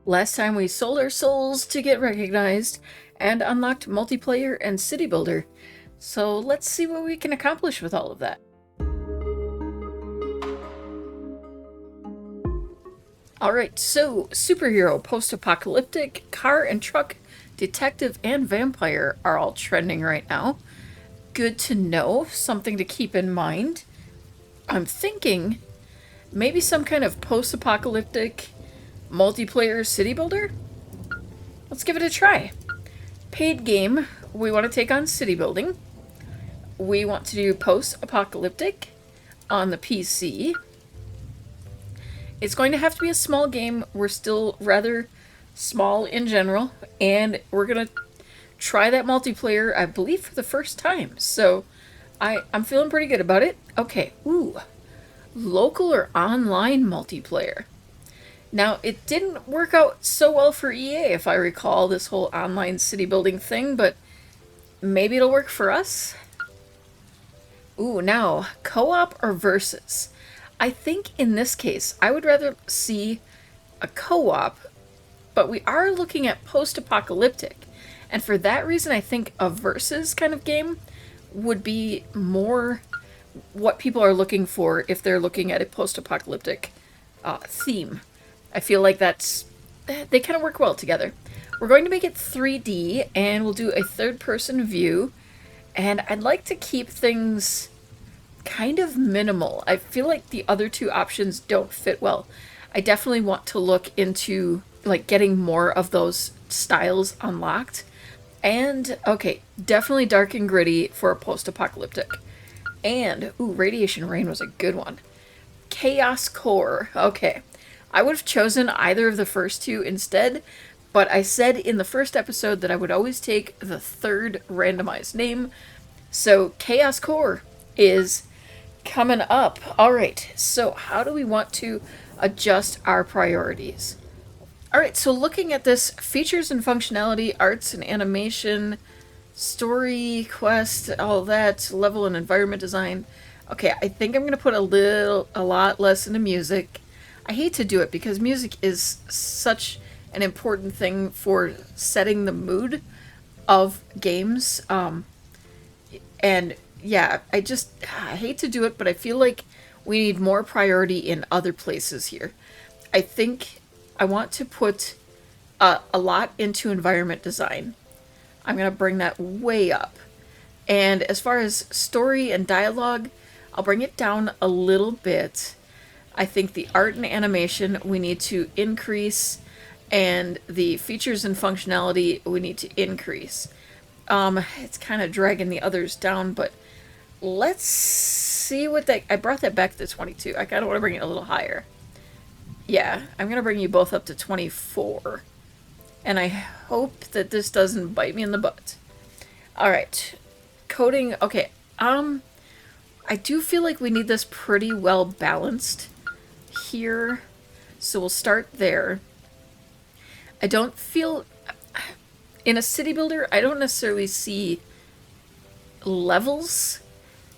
Last time we sold our souls to get recognized and unlocked multiplayer and city builder. So let's see what we can accomplish with all of that. Alright, so superhero, post-apocalyptic, car and truck, detective, and vampire are all trending right now. Good to know, something to keep in mind. I'm thinking maybe some kind of post-apocalyptic multiplayer city builder? Let's give it a try. Paid game, we want to take on city building. We want to do post-apocalyptic on the PC. It's going to have to be a small game. We're still rather small in general, and we're going to try that multiplayer, I believe, for the first time. So I'm feeling pretty good about it. Okay, ooh, local or online multiplayer. Now, it didn't work out so well for EA, if I recall, this whole online city building thing, but maybe it'll work for us? Ooh, now, co-op or versus? I think in this case, I would rather see a co-op, but we are looking at post-apocalyptic. And for that reason, I think a versus kind of game would be more what people are looking for if they're looking at a post-apocalyptic theme. I feel like they kind of work well together. We're going to make it 3D, and we'll do a third-person view. And I'd like to keep things kind of minimal. I feel like the other two options don't fit well. I definitely want to look into like getting more of those styles unlocked. And okay, definitely dark and gritty for a post-apocalyptic. And ooh, Radiation Rain was a good one. Chaos Core. Okay. I would have chosen either of the first two instead, but I said in the first episode that I would always take the third randomized name. So Chaos Core is coming up. Alright, so how do we want to adjust our priorities? Alright, so looking at this, features and functionality, arts and animation, story, quest, all that, level and environment design. Okay, I think I'm going to put a lot less into music. I hate to do it because music is such an important thing for setting the mood of games. And yeah, I hate to do it, but I feel like we need more priority in other places here. I think I want to put a lot into environment design. I'm going to bring that way up. And as far as story and dialogue, I'll bring it down a little bit. I think the art and animation we need to increase, and the features and functionality we need to increase. It's kind of dragging the others down, but let's see what I brought that back to 22. I kind of want to bring it a little higher. Yeah, I'm going to bring you both up to 24. And I hope that this doesn't bite me in the butt. Alright. Coding. Okay. I do feel like we need this pretty well balanced here. So we'll start there. I don't feel... In a city builder, I don't necessarily see levels.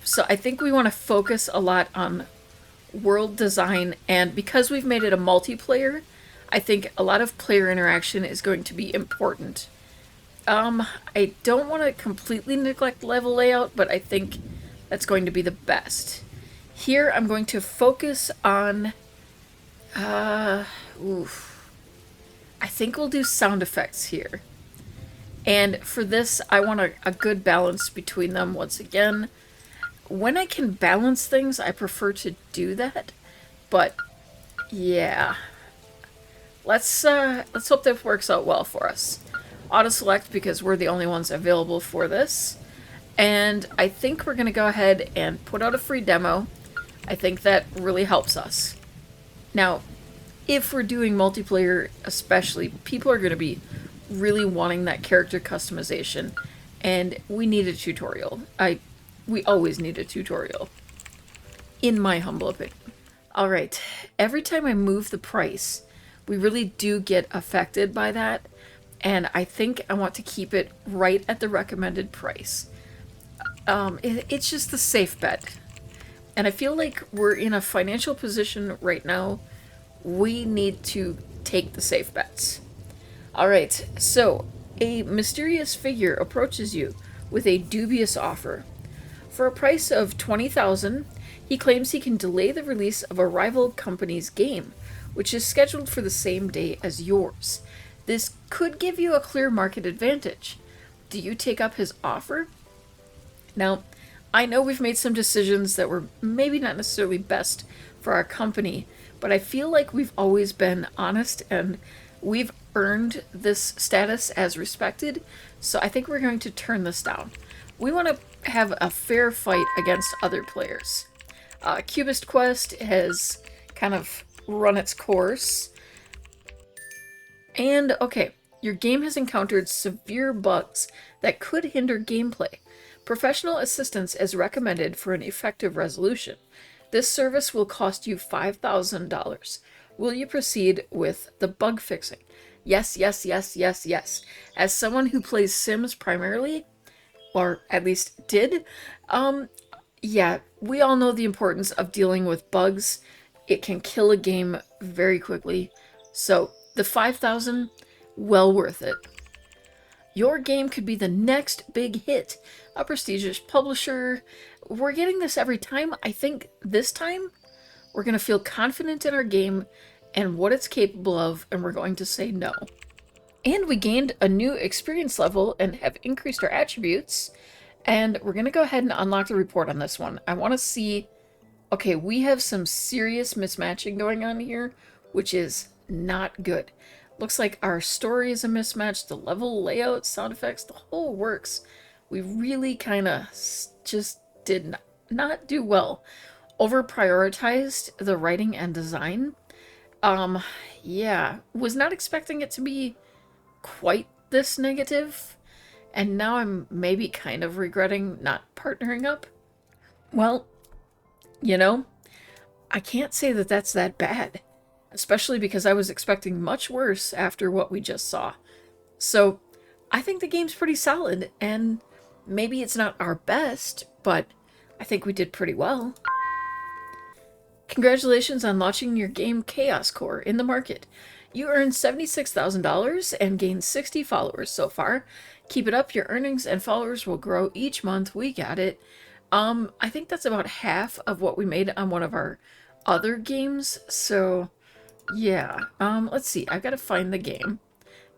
So I think we want to focus a lot on world design. And because we've made it a multiplayer, I think a lot of player interaction is going to be important. I don't want to completely neglect level layout, but I think that's going to be the best. Here, I'm going to focus on... I think we'll do sound effects here. And for this, I want a good balance between them once again. When I can balance things, I prefer to do that. But, yeah. Let's hope that works out well for us. Auto-select because we're the only ones available for this. And I think we're going to go ahead and put out a free demo. I think that really helps us. Now, if we're doing multiplayer especially, people are going to be really wanting that character customization. And we need a tutorial. We always need a tutorial. In my humble opinion. Alright, every time I move the price, we really do get affected by that. And I think I want to keep it right at the recommended price. It's just the safe bet. And I feel like we're in a financial position right now. We need to take the safe bets. Alright, so a mysterious figure approaches you with a dubious offer. For a price of 20,000, he claims he can delay the release of a rival company's game, which is scheduled for the same day as yours. This could give you a clear market advantage. Do you take up his offer? Now, I know we've made some decisions that were maybe not necessarily best for our company, but I feel like we've always been honest and we've earned this status as respected, so I think we're going to turn this down. We want to have a fair fight against other players. Cubist Quest has kind of run its course. And, okay, your game has encountered severe bugs that could hinder gameplay. Professional assistance is recommended for an effective resolution. This service will cost you $5,000. Will you proceed with the bug fixing? Yes, yes, yes, yes, yes. As someone who plays Sims primarily, or at least did, yeah, we all know the importance of dealing with bugs. It can kill a game very quickly. So the 5,000, well worth it. Your game could be the next big hit. A prestigious publisher. We're getting this every time. I think this time we're going to feel confident in our game and what it's capable of, and we're going to say no. And we gained a new experience level and have increased our attributes. And we're going to go ahead and unlock the report on this one. I want to see... Okay, we have some serious mismatching going on here, which is not good. Looks like our story is a mismatch, the level layout, sound effects, the whole works. We really kind of just did not do well. Over-prioritized the writing and design. Yeah, was not expecting it to be quite this negative, and now I'm maybe kind of regretting not partnering up. Well, you know, I can't say that that's that bad, especially because I was expecting much worse after what we just saw. So I think the game's pretty solid, and maybe it's not our best, but I think we did pretty well. Congratulations on launching your game Chaos Core in the market. You earned $76,000 and gained 60 followers so far. Keep it up, your earnings and followers will grow each month. We got it. I think that's about half of what we made on one of our other games, so yeah. Let's see, I've got to find the game.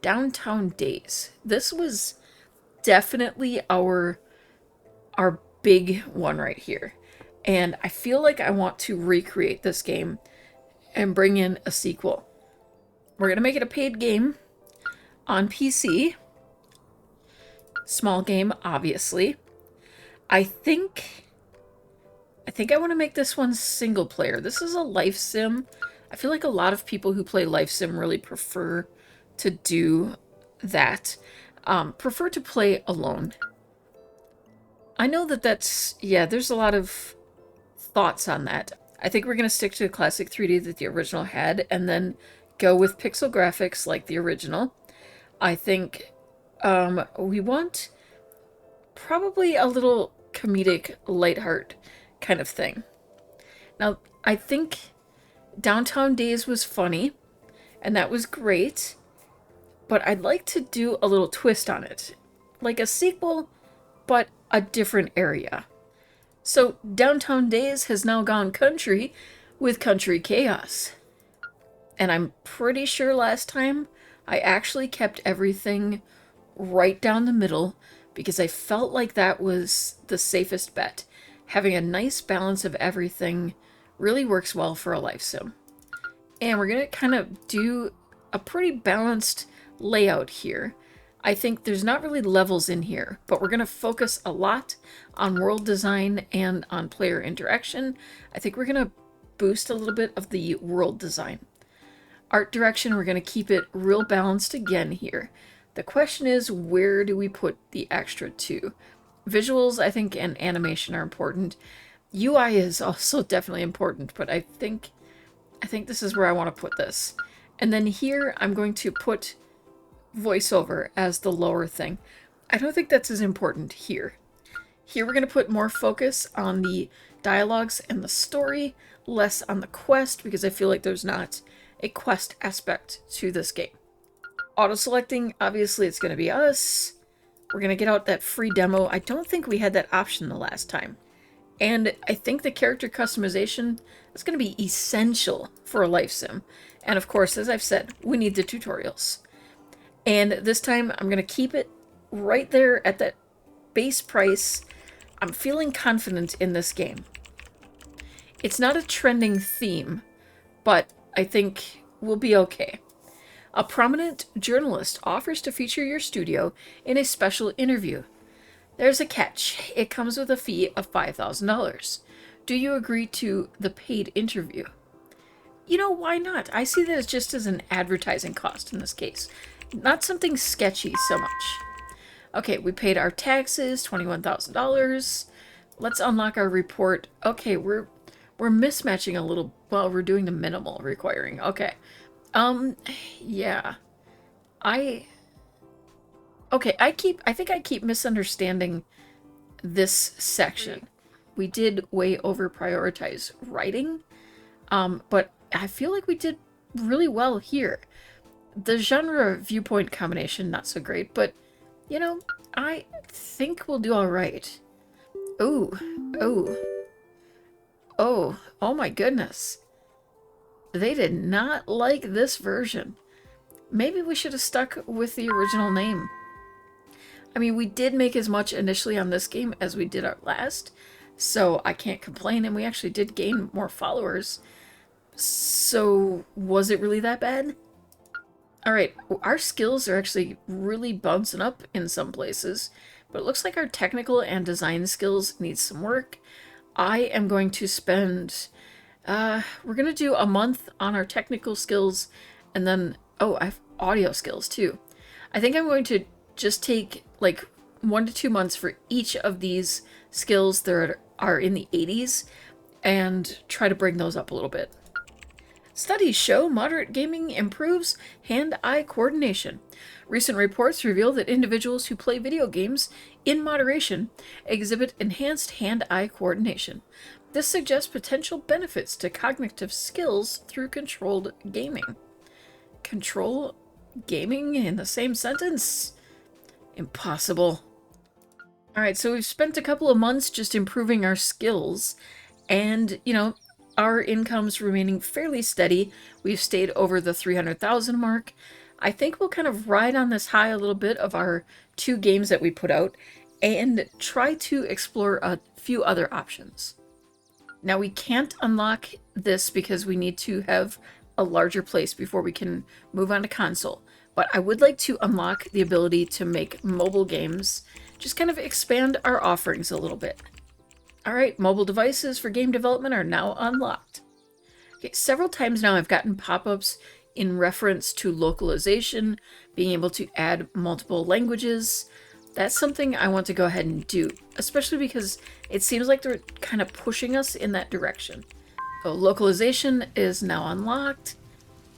Downtown Days. This was definitely our big one right here. And I feel like I want to recreate this game and bring in a sequel. We're going to make it a paid game on PC. Small game, obviously. I think I want to make this one single player. This is a life sim. I feel like a lot of people who play life sim really prefer to do that. Prefer to play alone. I know that that's, yeah, there's a lot of thoughts on that. I think we're going to stick to the classic 3D that the original had and then go with pixel graphics like the original. I think we want probably a little comedic, lightheart kind of thing. Now, I think Downtown Days was funny, and that was great, but I'd like to do a little twist on it. Like a sequel, but a different area. So Downtown Days has now gone country with Country Chaos. And I'm pretty sure last time I actually kept everything right down the middle because I felt like that was the safest bet. Having a nice balance of everything really works well for a life sim. And we're going to kind of do a pretty balanced layout here. I think there's not really levels in here, but we're going to focus a lot on world design and on player interaction. I think we're going to boost a little bit of the world design. Art direction, we're going to keep it real balanced again here. The question is, where do we put the extra two? Visuals, I think, and animation are important. UI is also definitely important, but I think this is where I want to put this. And then here, I'm going to put voiceover as the lower thing. I don't think that's as important here. Here we're going to put more focus on the dialogues and the story, less on the quest, because I feel like there's not a quest aspect to this game. Auto-selecting, obviously it's going to be us. We're going to get out that free demo. I don't think we had that option the last time. And I think the character customization is going to be essential for a life sim. And of course, as I've said, we need the tutorials. And this time, I'm going to keep it right there at that base price. I'm feeling confident in this game. It's not a trending theme, but I think we'll be okay. A prominent journalist offers to feature your studio in a special interview. There's a catch. It comes with a fee of $5,000. Do you agree to the paid interview? You know, why not? I see that as just as an advertising cost in this case. Not something sketchy so much. Okay, we paid our taxes, $21,000. Let's unlock our report. Okay, we're mismatching a little. Well, we're doing the minimal requiring. Okay. Yeah. Okay, I think I keep misunderstanding this section. We did way over prioritize writing, but I feel like we did really well here. The genre viewpoint combination, not so great, but, you know, I think we'll do all right. Oh, oh my goodness. They did not like this version. Maybe we should have stuck with the original name. I mean, we did make as much initially on this game as we did our last, so I can't complain, and we actually did gain more followers. So, was it really that bad? Alright, our skills are actually really bouncing up in some places, but it looks like our technical and design skills need some work. I am going to spend, we're going to do a month on our technical skills, and then, oh, I have audio skills too. I think I'm going to just take like 1 to 2 months for each of these skills that are in the 80s and try to bring those up a little bit. Studies show moderate gaming improves hand-eye coordination. Recent reports reveal that individuals who play video games in moderation exhibit enhanced hand-eye coordination. This suggests potential benefits to cognitive skills through controlled gaming. Control gaming in the same sentence? Impossible. Alright, so we've spent a couple of months just improving our skills, and, you know, our income's remaining fairly steady. We've stayed over the 300,000 mark. I think we'll kind of ride on this high a little bit of our 2 games that we put out and try to explore a few other options. Now, we can't unlock this because we need to have a larger place before we can move on to console. But I would like to unlock the ability to make mobile games, just kind of expand our offerings a little bit. Alright, mobile devices for game development are now unlocked. Okay, several times now I've gotten pop-ups in reference to localization, being able to add multiple languages. That's something I want to go ahead and do, especially because it seems like they're kind of pushing us in that direction. So localization is now unlocked.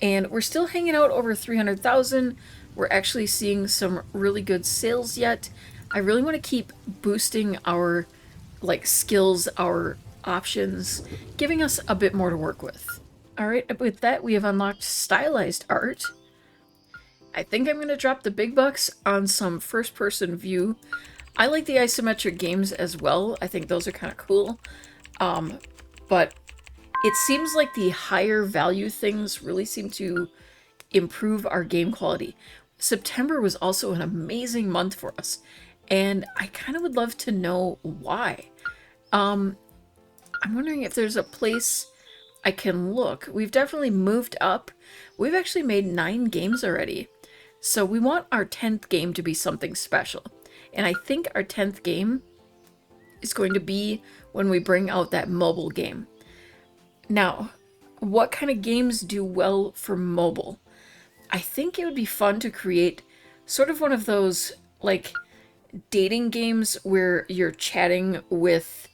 And we're still hanging out over 300,000. We're actually seeing some really good sales yet. I really want to keep boosting our skills, our options, giving us a bit more to work with. Alright, with that we have unlocked stylized art. I think I'm going to drop the big bucks on some first-person view. I like the isometric games as well. I think those are kind of cool. But it seems like the higher value things really seem to improve our game quality. September was also an amazing month for us, and I kind of would love to know why. I'm wondering if there's a place I can look. We've definitely moved up. We've actually made 9 games already, so we want our 10th game to be something special. And I think our 10th game is going to be when we bring out that mobile game. Now, what kind of games do well for mobile? I think it would be fun to create sort of one of those, like, dating games where you're chatting with,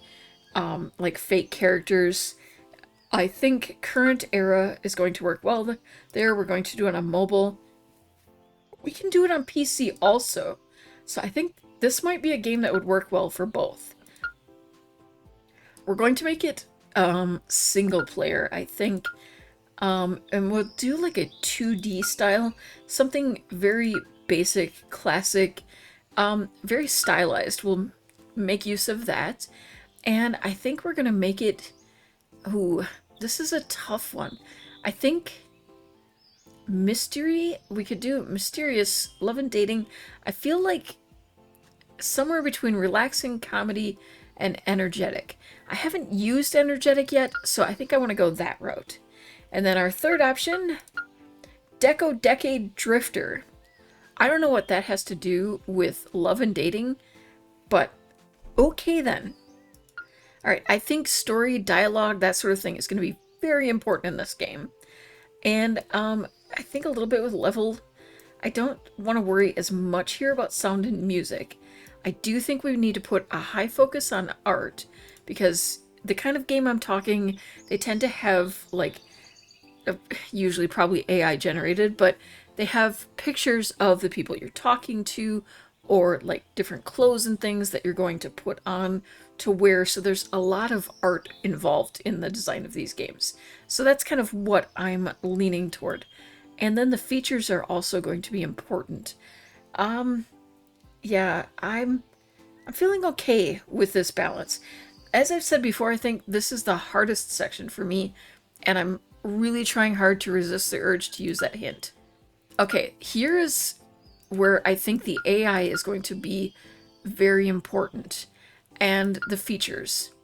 like, fake characters. I think current era is going to work well there. We're going to do it on mobile. We can do it on PC also. So I think this might be a game that would work well for both. We're going to make it single player, I think. And we'll do like a 2D style, something very basic, classic, very stylized. We'll make use of that. And I think we're gonna make it, ooh, this is a tough one. I think mystery, we could do mysterious, love and dating. I feel like somewhere between relaxing, comedy, and energetic. I haven't used energetic yet, so I think I want to go that route. And then our third option, Deco Decade Drifter. I don't know what that has to do with love and dating, but okay then. Alright, I think story, dialogue, that sort of thing is going to be very important in this game. And I think a little bit with level. I don't want to worry as much here about sound and music. I do think we need to put a high focus on art, because the kind of game I'm talking, they tend to have, like, usually probably AI generated, but they have pictures of the people you're talking to, or like different clothes and things that you're going to put on to wear. So there's a lot of art involved in the design of these games. So that's kind of what I'm leaning toward. And then the features are also going to be important. Yeah, I'm feeling okay with this balance. As I've said before, I think this is the hardest section for me, and I'm really trying hard to resist the urge to use that hint. Okay, here is where I think the AI is going to be very important, and the features.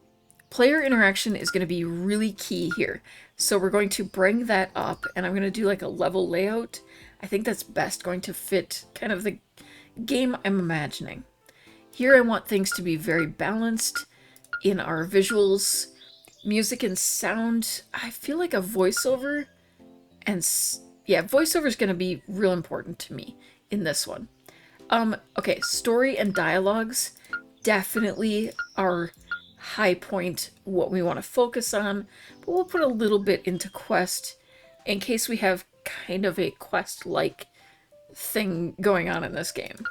Player interaction is going to be really key here. So we're going to bring that up, and I'm going to do like a level layout. I think that's best going to fit kind of the game I'm imagining. Here I want things to be very balanced in our visuals. Music and sound, I feel like a voiceover, and yeah, voiceover is going to be real important to me in this one. Okay, story and dialogues definitely are high point, what we want to focus on, but we'll put a little bit into quest in case we have kind of a quest-like thing going on in this game.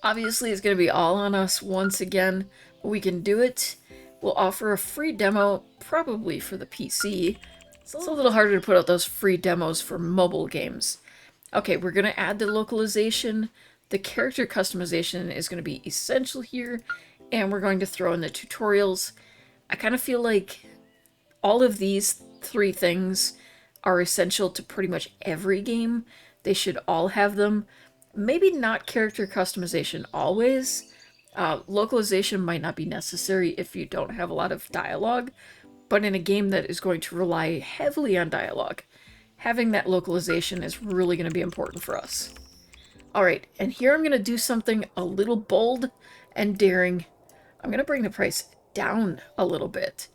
Obviously, it's going to be all on us once again, but we can do it. We'll offer a free demo, probably for the PC. It's a little harder to put out those free demos for mobile games. Okay, we're going to add the localization. The character customization is going to be essential here, and we're going to throw in the tutorials. I kind of feel like all of these three things are essential to pretty much every game. They should all have them. Maybe not character customization always. Localization might not be necessary if you don't have a lot of dialogue, but in a game that is going to rely heavily on dialogue, having that localization is really going to be important for us. Alright, and here I'm going to do something a little bold and daring. I'm going to bring the price down a little bit.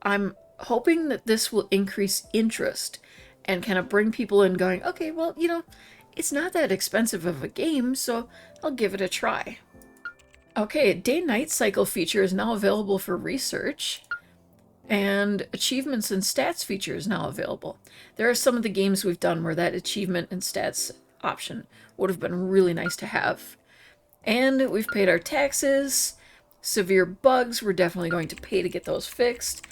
I'm hoping that this will increase interest and kind of bring people in going, okay, well, you know, it's not that expensive of a game, so I'll give it a try. Okay, a day-night cycle feature is now available for research, and achievements and stats feature is now available. There are some of the games we've done where that achievement and stats option would have been really nice to have. And we've paid our taxes. Severe bugs, we're definitely going to pay to get those fixed.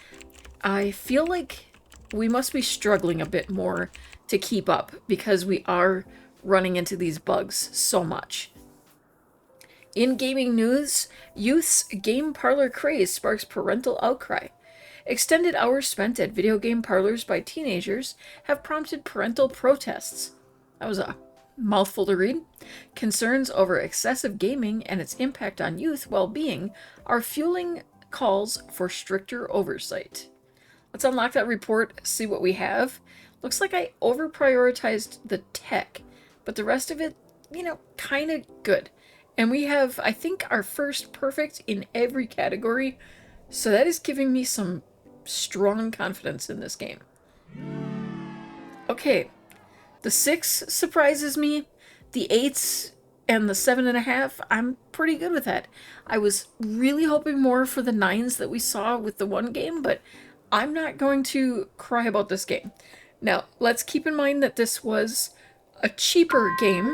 I feel like we must be struggling a bit more to keep up because we are running into these bugs so much. In gaming news, youth's game parlor craze sparks parental outcry. Extended hours spent at video game parlors by teenagers have prompted parental protests. That was a mouthful to read. Concerns over excessive gaming and its impact on youth well-being are fueling calls for stricter oversight. Let's unlock that report, see what we have. Looks like I over-prioritized the tech, but the rest of it, you know, kind of good. And we have, I think, our first perfect in every category, so that is giving me some strong confidence in this game. Okay, the 6 surprises me. The 8s and the 7.5, I'm pretty good with that. I was really hoping more for the 9s that we saw with the one game, but I'm not going to cry about this game. Now, let's keep in mind that this was a cheaper game,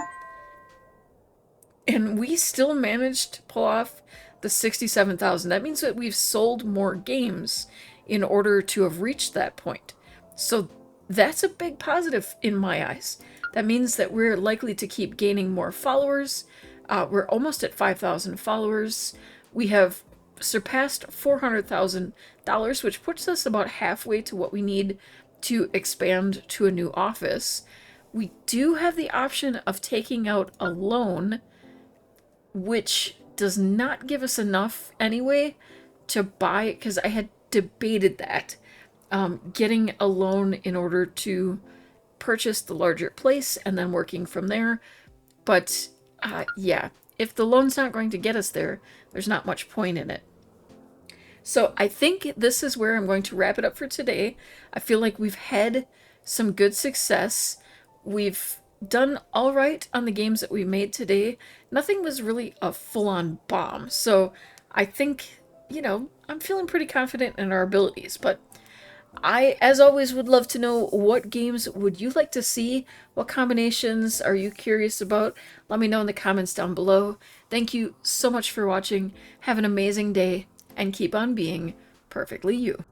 and we still managed to pull off the 67,000. That means that we've sold more games in order to have reached that point. So that's a big positive in my eyes. That means that we're likely to keep gaining more followers. We're almost at 5,000 followers. We have surpassed $400,000, which puts us about halfway to what we need to expand to a new office. We do have the option of taking out a loan, which does not give us enough anyway to buy it, because I had debated that. Getting a loan in order to purchase the larger place and then working from there. But yeah, if the loan's not going to get us there, there's not much point in it. So I think this is where I'm going to wrap it up for today. I feel like we've had some good success. We've done all right on the games that we made today. Nothing was really a full-on bomb. So I think, I'm feeling pretty confident in our abilities. But I, as always, would love to know, what games would you like to see? What combinations are you curious about? Let me know in the comments down below. Thank you so much for watching. Have an amazing day, and keep on being perfectly you.